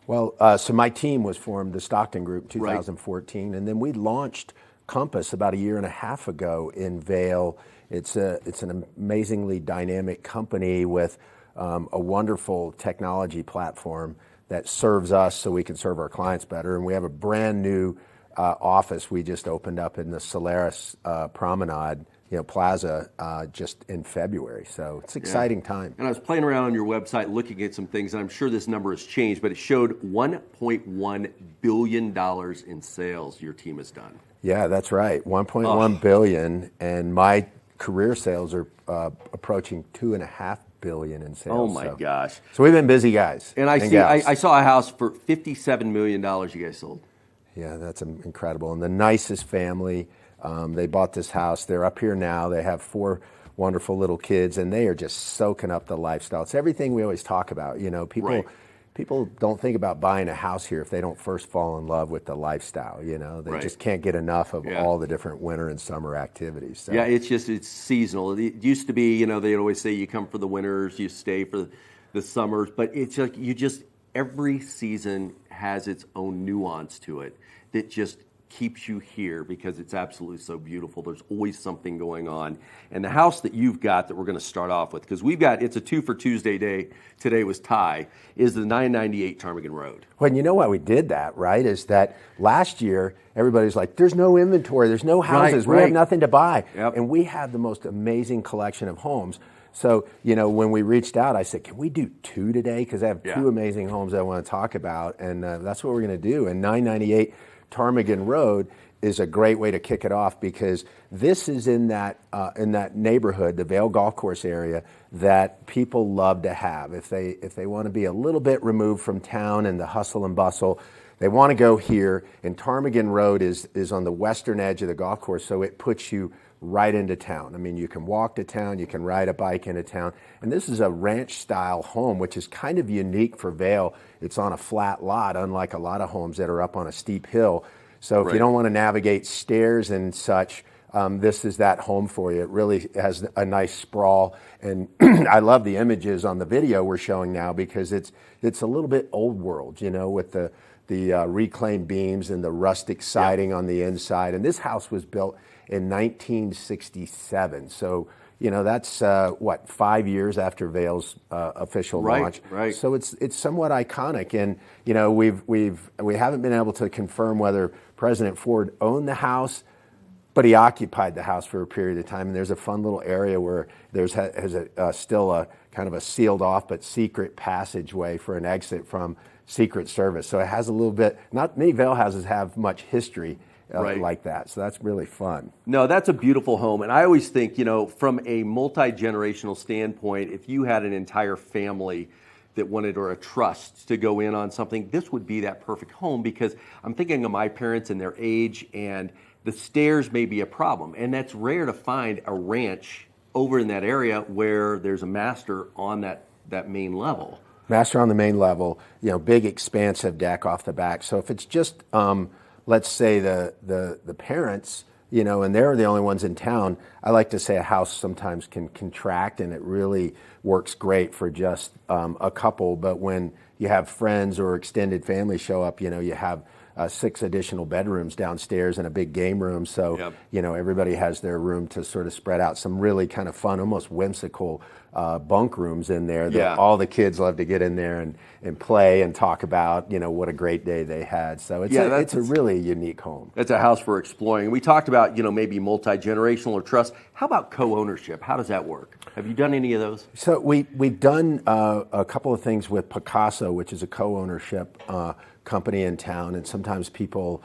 Well, so my team was formed, the Stockton Group, 2014. Right. And then we launched Compass about a year and a half ago in Vail. It's an amazingly dynamic company with a wonderful technology platform that serves us so we can serve our clients better. And we have a brand new office we just opened up in the Solaris Promenade, Plaza, just in February. So it's an exciting time. And I was playing around on your website looking at some things, and I'm sure this number has changed, but it showed $1.1 billion in sales your team has done. Yeah, that's right. 1.1 billion, and my career sales are approaching $2.5 billion in sales. Oh my gosh! So we've been busy guys. And I saw a house for $57 million you guys sold. Yeah, that's incredible. And the nicest family. They bought this house. They're up here now. They have 4 wonderful little kids, and they are just soaking up the lifestyle. It's everything we always talk about. People don't think about buying a house here if they don't first fall in love with the lifestyle. They just can't get enough of all the different winter and summer activities. So. Yeah, it's seasonal. It used to be, they'd always say you come for the winters, you stay for the summers, but it's like every season has its own nuance to it that just keeps you here because it's absolutely so beautiful. There's always something going on. And the house that you've got that we're going to start off with, because it's a 2 for Tuesday day, today was Ty, is the 998 Ptarmigan Road. Well, and you know why we did that, right? Is that last year, everybody's like, there's no inventory, there's no houses, we have nothing to buy. Yep. And we have the most amazing collection of homes. So, when we reached out, I said, can we do 2 today? Because I have 2 amazing homes I want to talk about. And that's what we're going to do. And 998 Ptarmigan Road is a great way to kick it off because this is in that neighborhood, the Vail Golf Course area, that people love to have. If they want to be a little bit removed from town and the hustle and bustle, they want to go here. And Ptarmigan Road is on the western edge of the golf course, so it puts you right into town. I mean, you can walk to town, you can ride a bike into town. And this is a ranch-style home, which is kind of unique for Vail. It's on a flat lot, unlike a lot of homes that are up on a steep hill. So if you don't want to navigate stairs and such, this is that home for you. It really has a nice sprawl. And I love the images on the video we're showing now because it's a little bit old world, with the reclaimed beams and the rustic siding on the inside. And this house was built in 1967. So, that's 5 years after Vail's official launch. Right. So it's somewhat iconic. And, we haven't been able to confirm whether President Ford owned the house, but he occupied the house for a period of time. And there's a fun little area where there's still a kind of a sealed off but secret passageway for an exit from Secret Service. So it has a little bit, not many Vail houses have much history like that. So that's really fun. No, that's a beautiful home. And I always think, from a multi-generational standpoint, if you had an entire family that wanted, or a trust to go in on something, this would be that perfect home because I'm thinking of my parents and their age, and the stairs may be a problem. And that's rare to find a ranch over in that area where there's a master on that main level. Master on the main level, big expansive deck off the back. So if it's just, let's say the parents, and they're the only ones in town, I like to say a house sometimes can contract and it really works great for just a couple. But when you have friends or extended family show up, you have 6 additional bedrooms downstairs and a big game room. So, everybody has their room to sort of spread out. Some really kind of fun, almost whimsical bunk rooms in there that all the kids love to get in there and play and talk about, what a great day they had. So it's a really unique home. It's a house for exploring. We talked about, maybe multi-generational or trust. How about co-ownership? How does that work? Have you done any of those? So we've done a couple of things with Picasso, which is a co-ownership company in town. And sometimes people,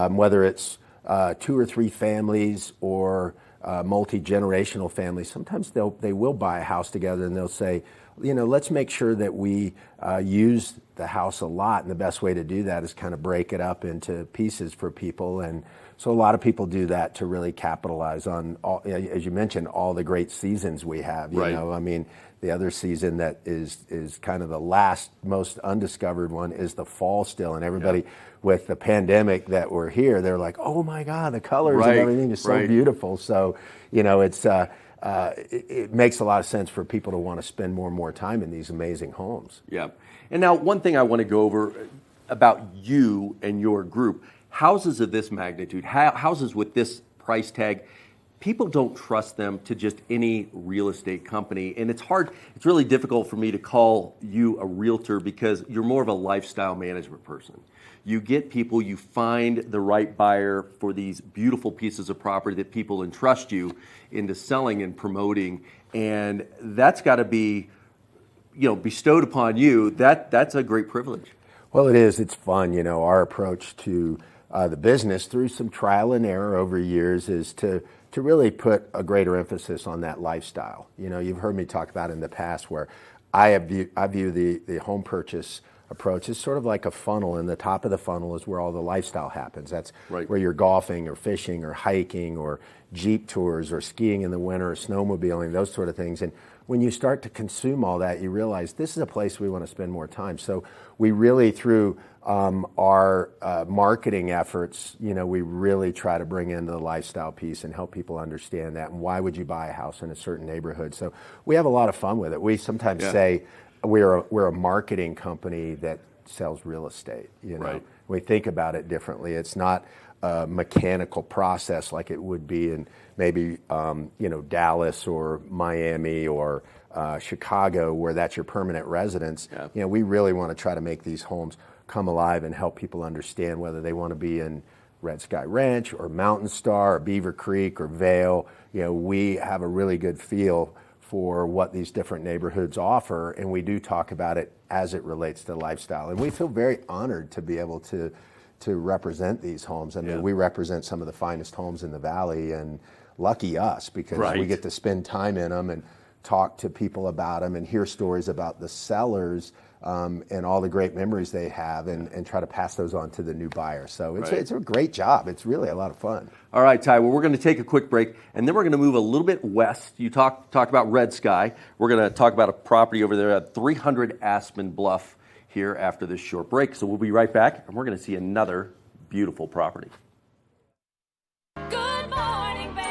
whether it's 2 or 3 families or multi-generational families, sometimes they will buy a house together and they'll say, let's make sure that we use the house a lot. And the best way to do that is kind of break it up into pieces for people. And so a lot of people do that to really capitalize on, all, as you mentioned, all the great seasons we have. You know, I mean, the other season that is kind of the last, most undiscovered one is the fall still. And everybody with the pandemic that we're here, they're like, oh my God, the colors and everything is so beautiful. So, it's it makes a lot of sense for people to want to spend more and more time in these amazing homes. Yeah. And now one thing I want to go over about you and your group, houses of this magnitude, houses with this price tag, people don't trust them to just any real estate company. And it's really difficult for me to call you a realtor because you're more of a lifestyle management person. You get people, you find the right buyer for these beautiful pieces of property that people entrust you into selling and promoting. And that's got to be, bestowed upon you. That's a great privilege. Well, it is. It's fun. Our approach to the business through some trial and error over years is to really put a greater emphasis on that lifestyle. You've heard me talk about in the past where I view the home purchase approach is sort of like a funnel, and the top of the funnel is where all the lifestyle happens. That's where you're golfing or fishing or hiking or Jeep tours or skiing in the winter or snowmobiling, those sort of things. And when you start to consume all that, you realize this is a place we want to spend more time. So we really, through our marketing efforts, we really try to bring in the lifestyle piece and help people understand that. And why would you buy a house in a certain neighborhood? So we have a lot of fun with it. We sometimes say we're a marketing company that sells real estate. We think about it differently. It's not a mechanical process like it would be in maybe Dallas or Miami or Chicago, where that's your permanent residence. We really want to try to make these homes come alive and help people understand whether they want to be in Red Sky Ranch or Mountain Star or Beaver Creek or Vail. We have a really good feel for what these different neighborhoods offer, and we do talk about it as it relates to lifestyle. And we feel very honored to be able to to represent these homes. I mean, we represent some of the finest homes in the valley, and lucky us, because we get to spend time in them and talk to people about them and hear stories about the sellers and all the great memories they have, and try to pass those on to the new buyer. So it's a great job. It's really a lot of fun. All right, Ty, well, we're going to take a quick break, and then we're going to move a little bit west. You talked about Red Sky. We're going to talk about a property over there at 300 Aspen Bluff here after this short break. So we'll be right back, and we're going to see another beautiful property. Good morning, Vail.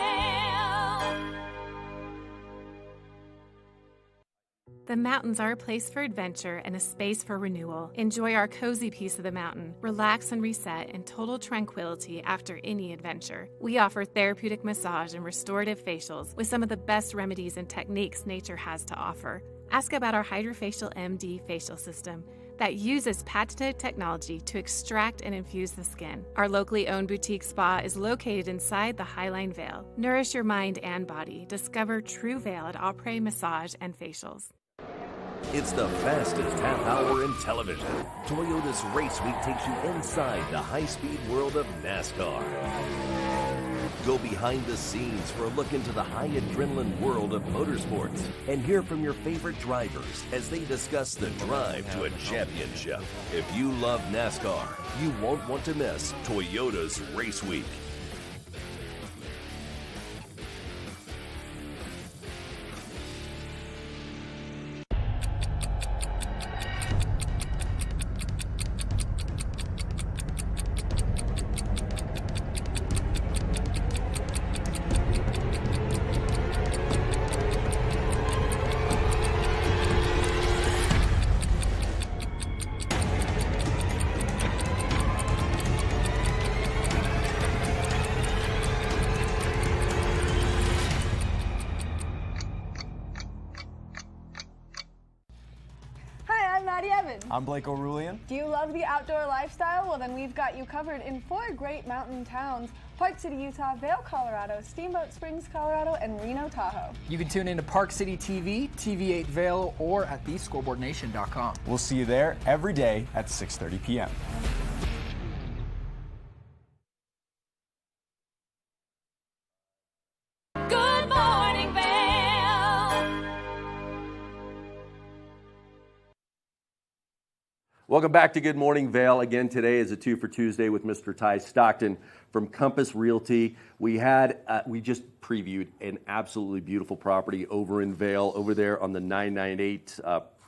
The mountains are a place for adventure and a space for renewal. Enjoy our cozy piece of the mountain. Relax and reset in total tranquility after any adventure. We offer therapeutic massage and restorative facials with some of the best remedies and techniques nature has to offer. Ask about our Hydrofacial MD facial system that uses patented technology to extract and infuse the skin. Our locally owned boutique spa is located inside the Highline Vail. Nourish your mind and body. Discover true Vail at Après Massage and Facials. It's the fastest half hour in television. Toyota's Race Week takes you inside the high-speed world of NASCAR. Go behind the scenes for a look into the high adrenaline world of motorsports and hear from your favorite drivers as they discuss the drive to a championship. If you love NASCAR, you won't want to miss Toyota's Race Week. I'm Blake O'Rulian. Do you love the outdoor lifestyle? Well, then we've got you covered in 4 great mountain towns: Park City, Utah, Vail, Colorado, Steamboat Springs, Colorado, and Reno, Tahoe. You can tune in to Park City TV, TV8 Vail, or at thescoreboardnation.com. We'll see you there every day at 6:30 p.m. Good morning, Vail. Welcome back to Good Morning Vail. Again, today is a 2 for Tuesday with Mr. Ty Stockton from Compass Realty. We just previewed an absolutely beautiful property over in Vail, over there on the 998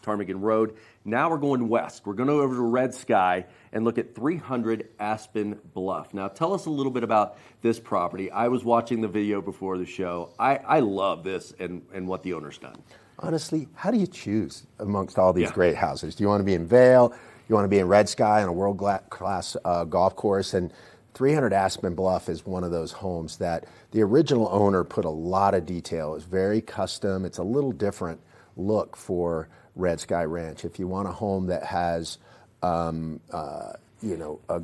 Ptarmigan Road. Now we're going west. We're going over to Red Sky and look at 300 Aspen Bluff. Now tell us a little bit about this property. I was watching the video before the show. I love this and what the owner's done. Honestly, how do you choose amongst all these great houses? Do you want to be in Vail? You want to be in Red Sky on a world-class golf course? And 300 Aspen Bluff is one of those homes that the original owner put a lot of detail. It's very custom. It's a little different look for Red Sky Ranch. If you want a home that has a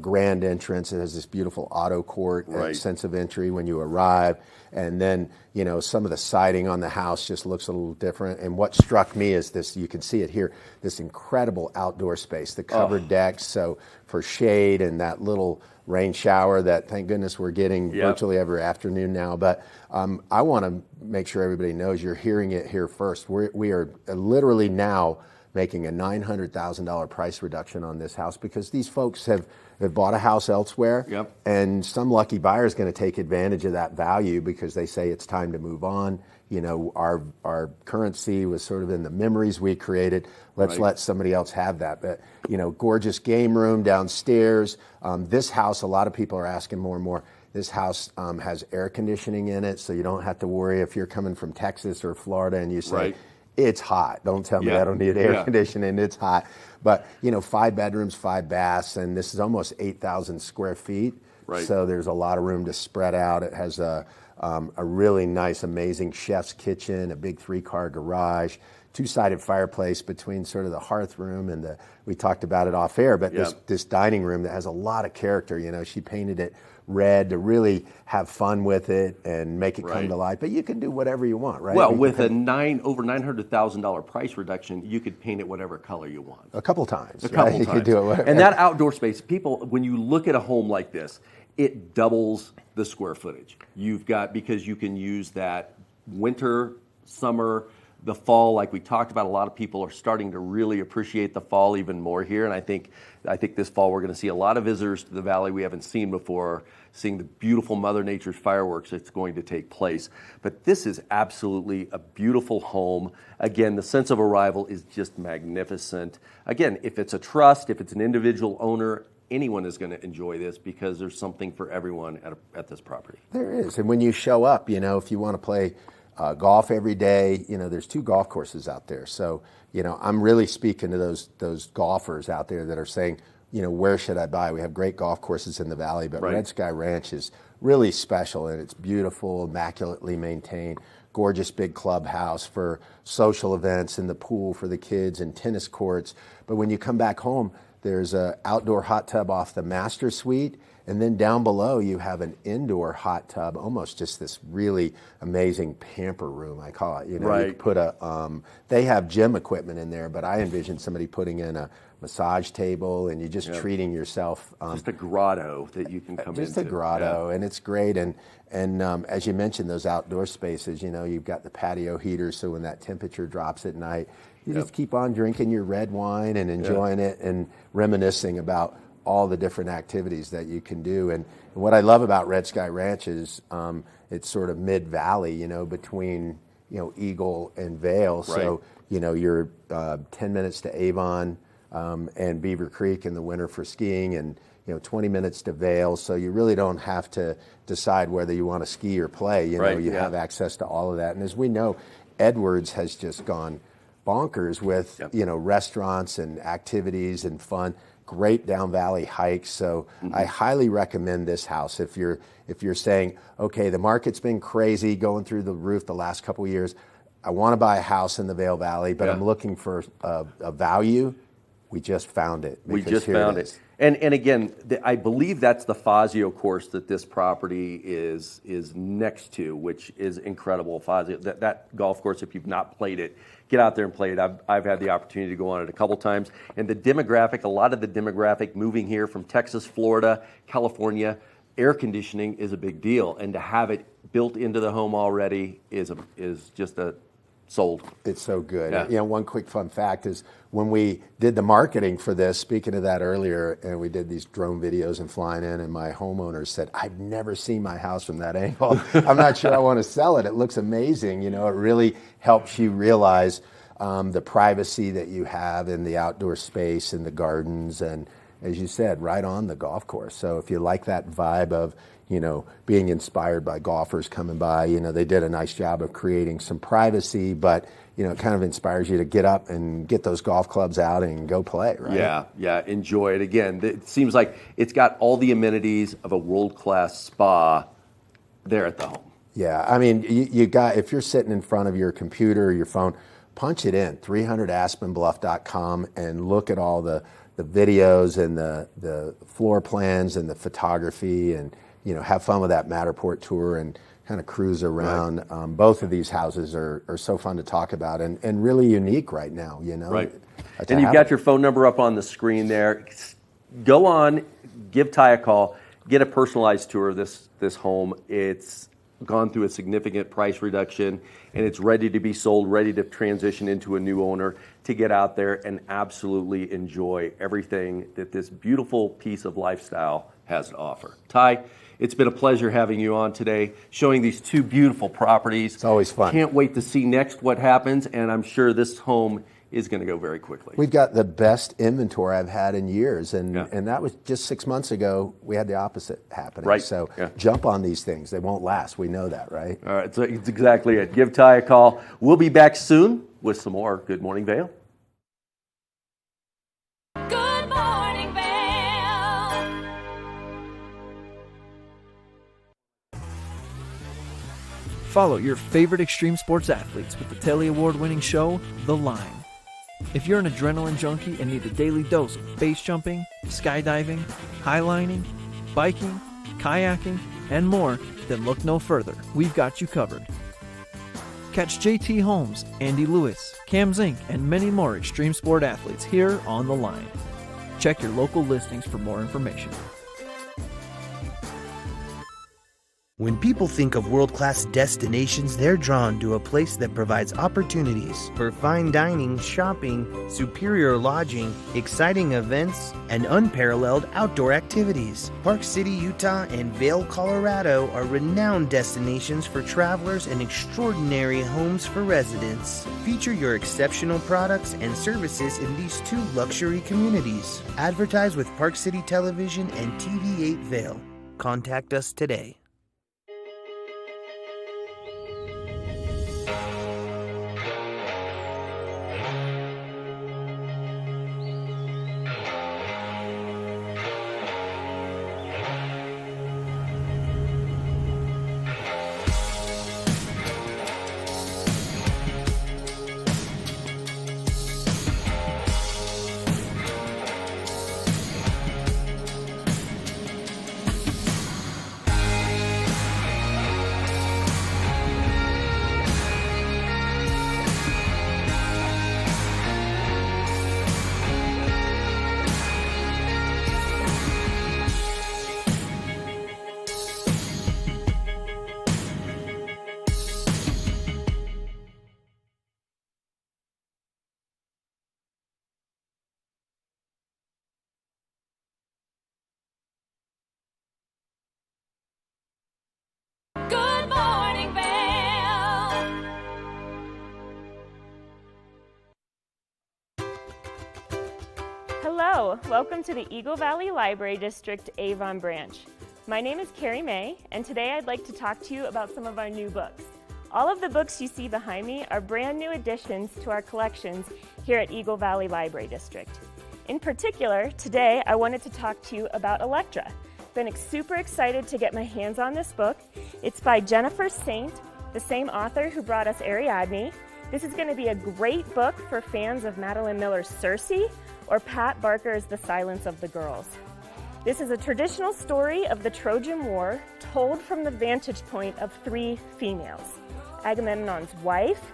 grand entrance, it has this beautiful auto court and sense of entry when you arrive, and then some of the siding on the house just looks a little different. And what struck me is this, you can see it here, this incredible outdoor space, the covered decks, so for shade and that little rain shower that thank goodness we're getting virtually every afternoon now. But I want to make sure everybody knows you're hearing it here first. We are literally now making a $900,000 price reduction on this house because these folks have bought a house elsewhere, and some lucky buyer is going to take advantage of that value because they say it's time to move on. Our currency was sort of in the memories we created. Let's let somebody else have that. But gorgeous game room downstairs. This house, a lot of people are asking more and more. This house has air conditioning in it, so you don't have to worry if you're coming from Texas or Florida and you say, it's hot. Don't tell me I don't need air conditioning. It's hot. But, 5 bedrooms, 5 baths, and this is almost 8,000 square feet. So there's a lot of room to spread out. It has a a really nice, amazing chef's kitchen, a big 3-car garage, 2-sided fireplace between sort of the hearth room and we talked about it off air, but this dining room that has a lot of character. You know, she painted it red to really have fun with it and make it come to life. But you can do whatever you want, right? Well, with over $900,000 price reduction, you could paint it whatever color you want. A couple times. A couple times. You could do it whatever. And that outdoor space, people, when you look at a home like this, it doubles the square footage. You've got, because you can use that winter, summer, the fall, like we talked about. A lot of people are starting to really appreciate the fall even more here, and I think this fall we're going to see a lot of visitors to the valley we haven't seen before, seeing the beautiful Mother Nature's fireworks that's going to take place. But this is absolutely a beautiful home. Again, the sense of arrival is just magnificent. Again, if it's a trust, if it's an individual owner, anyone is going to enjoy this because there's something for everyone at this property. There is, and when you show up, you know, if you want to play golf every day, you know, there's 2 golf courses out there. So, you know, I'm really speaking to those golfers out there that are saying, you know, where should I buy? We have great golf courses in the valley, but Red Sky Ranch is really special, and it's beautiful, immaculately maintained, gorgeous big clubhouse for social events, and the pool for the kids, and tennis courts. But when you come back home, there's an outdoor hot tub off the master suite, and then down below you have an indoor hot tub, almost just this really amazing pamper room, I call it. You know, you put they have gym equipment in there, but I envision somebody putting in a massage table, and you're just treating yourself. Just a grotto that you can come into. Just a grotto, and it's great. And as you mentioned, those outdoor spaces, you know, you've got the patio heater, so when that temperature drops at night, you just keep on drinking your red wine and enjoying it and reminiscing about all the different activities that you can do. And what I love about Red Sky Ranch is it's sort of mid-valley, you know, between, you know, Eagle and Vail. So, you know, you're 10 minutes to Avon and Beaver Creek in the winter for skiing, and, you know, 20 minutes to Vail. So you really don't have to decide whether you want to ski or play. You know, you have access to all of that. And as we know, Edwards has just gone bonkers with, you know, restaurants and activities and fun. Great down valley hikes. So I highly recommend this house if you're saying, okay, the market's been crazy going through the roof the last couple of years. I want to buy a house in the Vail Valley, but I'm looking for a value. We just found it. We just found it. And again, I believe that's the Fazio course that this property is next to, which is incredible. Fazio, that golf course, if you've not played it, get out there and play it. I've had the opportunity to go on it a couple times. And the demographic, a lot of the demographic moving here from Texas, Florida, California, air conditioning is a big deal. And to have it built into the home already is just a sold. It's so good. Yeah. You know, one quick fun fact is when we did the marketing for this, speaking of that earlier, and we did these drone videos and flying in, and my homeowners said, I've never seen my house from that angle. I'm not sure I want to sell it. It looks amazing. You know, it really helps you realize the privacy that you have in the outdoor space and the gardens, and as you said, right on the golf course. So if you like that vibe of, you know, being inspired by golfers coming by, you know, they did a nice job of creating some privacy, but, you know, it kind of inspires you to get up and get those golf clubs out and go play, right? Yeah, enjoy it. Again, it seems like it's got all the amenities of a world-class spa there at the home. Yeah, I mean, you got, if you're sitting in front of your computer or your phone, punch it in, 300aspenbluff.com, and look at all the videos and the floor plans and the photography, and, you know, have fun with that Matterport tour and kind of cruise around. Both of these houses are so fun to talk about and really unique right now, you know. Right. And you've got your phone number up on the screen there. Go on, give Ty a call, get a personalized tour of this home. It's gone through a significant price reduction, and it's ready to be sold, ready to transition into a new owner, to get out there and absolutely enjoy everything that this beautiful piece of lifestyle has to offer. Ty, it's been a pleasure having you on today, showing these 2 beautiful properties. It's always fun. Can't wait to see next what happens, and I'm sure this home is going to go very quickly. We've got the best inventory I've had in years, and that was just 6 months ago. We had the opposite happening. Right. So jump on these things. They won't last. We know that, right? All right, so it's exactly it. Give Ty a call. We'll be back soon with some more Good Morning Vail. Good Morning Vail. Follow your favorite extreme sports athletes with the Telly Award-winning show, The Line. If you're an adrenaline junkie and need a daily dose of base jumping, skydiving, highlining, biking, kayaking, and more, then look no further. We've got you covered. Catch JT Holmes, Andy Lewis, Cam Zink, and many more extreme sport athletes here on The Line. Check your local listings for more information. When people think of world-class destinations, they're drawn to a place that provides opportunities for fine dining, shopping, superior lodging, exciting events, and unparalleled outdoor activities. Park City, Utah, and Vail, Colorado are renowned destinations for travelers and extraordinary homes for residents. Feature your exceptional products and services in these two luxury communities. Advertise with Park City Television and TV8 Vail. Contact us today. Good morning, Vail. Hello, welcome to the Eagle Valley Library District Avon branch. My name is Carrie May, and today I'd like to talk to you about some of our new books. All of the books you see behind me are brand new additions to our collections here at Eagle Valley Library District. In particular, today I wanted to talk to you about Electra. Been super excited to get my hands on this book. It's by Jennifer Saint, the same author who brought us Ariadne. This is going to be a great book for fans of Madeline Miller's Circe or Pat Barker's The Silence of the Girls. This is a traditional story of the Trojan War told from the vantage point of three females: Agamemnon's wife,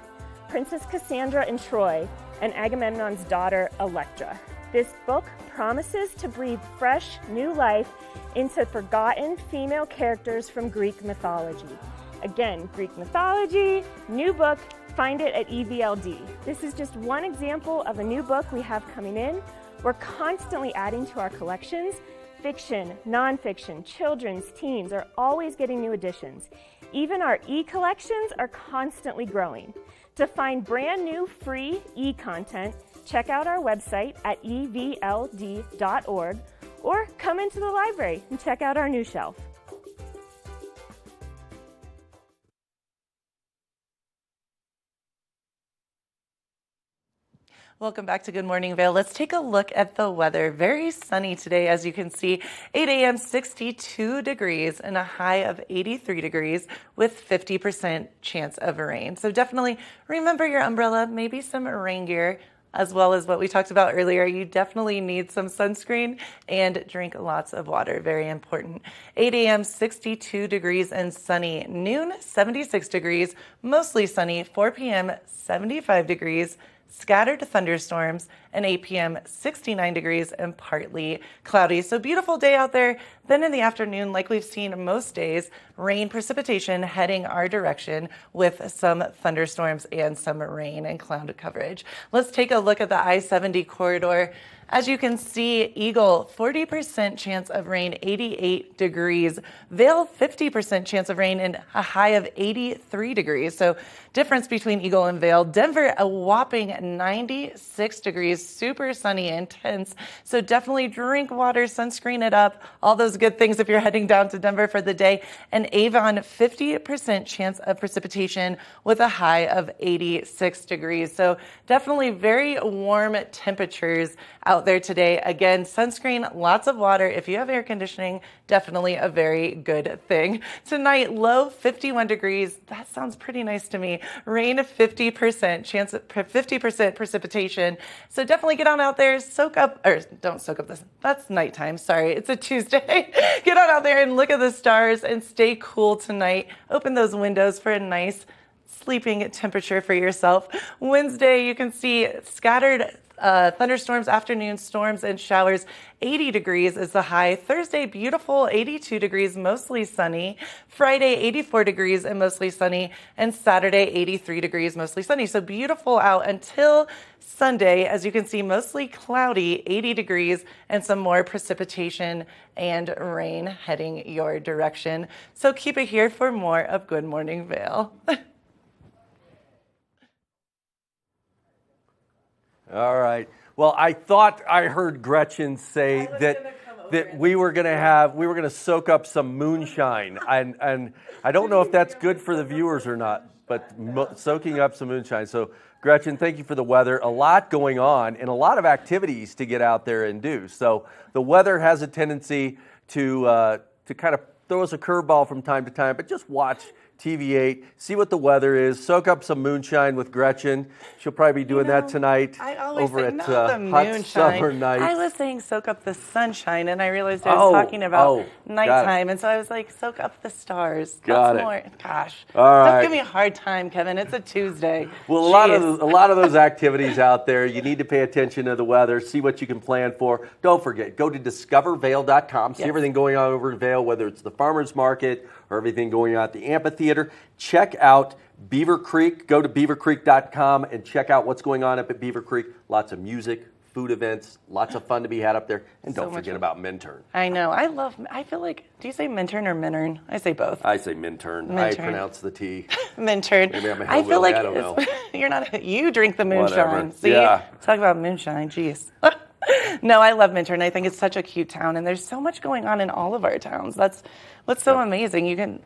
Princess Cassandra in Troy, and Agamemnon's daughter Electra. This book promises to breathe fresh, new life into forgotten female characters from Greek mythology. Again, Greek mythology, new book, find it at EVLD. This is just one example of a new book we have coming in. We're constantly adding to our collections. Fiction, nonfiction, children's, teens are always getting new additions. Even our e-collections are constantly growing. To find brand new free e-content, check out our website at evld.org or come into the library and check out our new shelf. Welcome back to Good Morning Vail. Let's take a look at the weather. Very sunny today, as you can see. 8 a.m., 62 degrees and a high of 83 degrees with 50% chance of rain. So definitely remember your umbrella, maybe some rain gear, as well as what we talked about earlier. You definitely need some sunscreen and drink lots of water. Very important. 8 a.m., 62 degrees and sunny. Noon, 76 degrees, mostly sunny. 4 p.m., 75 degrees. Scattered thunderstorms, and 8 p.m., 69 degrees and partly cloudy. So beautiful day out there. Then in the afternoon, like we've seen most days, rain, precipitation heading our direction with some thunderstorms and some rain and cloud coverage. Let's take a look at the I-70 corridor. As you can see, Eagle, 40% chance of rain, 88 degrees. Vail, 50% chance of rain and a high of 83 degrees. So difference between Eagle and Vail. Denver, a whopping 96 degrees, super sunny, intense. So definitely drink water, sunscreen it up, all those good things if you're heading down to Denver for the day. And Avon, 50% chance of precipitation with a high of 86 degrees. So definitely very warm temperatures out out there today. Again, sunscreen, lots of water. If you have air conditioning, definitely a very good thing. Tonight, low 51 degrees. That sounds pretty nice to me. Rain 50%, chance of 50% precipitation. So definitely get on out there, soak up, or don't soak up this. That's nighttime. Sorry, it's a Tuesday. Get on out there and look at the stars and stay cool tonight. Open those windows for a nice sleeping temperature for yourself. Wednesday, you can see scattered thunderstorms, afternoon storms, and showers. 80 degrees is the high. Thursday, beautiful, 82 degrees, mostly sunny. Friday, 84 degrees and mostly sunny. And Saturday, 83 degrees, mostly sunny. So beautiful out until Sunday. As you can see, mostly cloudy, 80 degrees, and some more precipitation and rain heading your direction. So keep it here for more of Good Morning Vail. All right. Well, I thought I heard Gretchen say that we were going to soak up some moonshine, and I don't know if that's good for the viewers or not, but soaking up some moonshine. So, Gretchen, thank you for the weather. A lot going on and a lot of activities to get out there and do. So the weather has a tendency to kind of throw us a curveball from time to time, but just watch TV8, see what the weather is, soak up some moonshine with Gretchen. She'll probably be doing that tonight over at Hot Summer Nights. I was saying soak up the sunshine, and I realized I was talking about nighttime, and so I was like, soak up the stars. Got it. More. Gosh, all right. Don't give me a hard time, Kevin. It's a Tuesday. Well, a lot of those activities out there, you need to pay attention to the weather, see what you can plan for. Don't forget, go to discovervail.com, see everything going on over in Vail, whether it's the farmers market or everything going on at the amphitheater. Check out Beaver Creek. Go to beavercreek.com and check out what's going on up at Beaver Creek. Lots of music, food events, lots of fun to be had up there. And don't forget about Minturn. I know. I feel like, do you say Minturn or Minturn? I say both. I say Minturn. I pronounce the T. Minturn. Maybe I'm a I feel like I don't know. you drink the moonshine. Whatever. See? Yeah. Talk about moonshine. Jeez. No, I love Minturn. I think it's such a cute town, and there's so much going on in all of our towns. That's what's so amazing.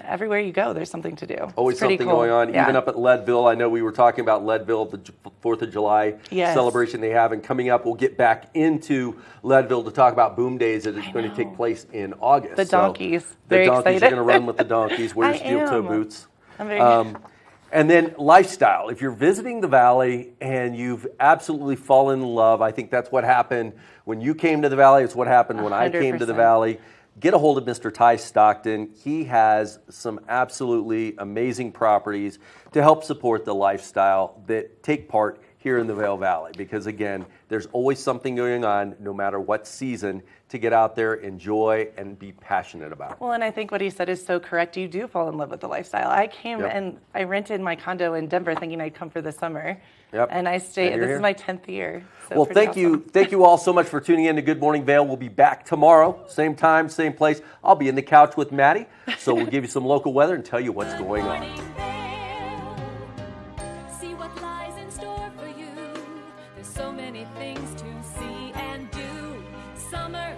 Everywhere you go, there's something to do. Always something going on, even up at Leadville. I know we were talking about Leadville, the 4th of July celebration they have, and coming up, we'll get back into Leadville to talk about Boom Days that is going to take place in August. The donkeys. The donkeys are going to run with the donkeys, wear steel toe boots. I'm very And then lifestyle. If you're visiting the Valley and you've absolutely fallen in love, I think that's what happened when you came to the Valley. It's what happened when I came to the Valley. Get a hold of Mr. Ty Stockton. He has some absolutely amazing properties to help support the lifestyle that take part here in the Vail Valley. Because again, there's always something going on, no matter what season, to get out there, enjoy, and be passionate about. Well, and I think what he said is so correct. You do fall in love with the lifestyle. I came and I rented my condo in Denver thinking I'd come for the summer. And I stayed. This is my 10th year. So well, thank you all so much for tuning in to Good Morning Vail. We'll be back tomorrow, same time, same place. I'll be in the couch with Maddie, so we'll give you some local weather and tell you what's going on. See what lies in store for you. There's so many things to see and do. Summer,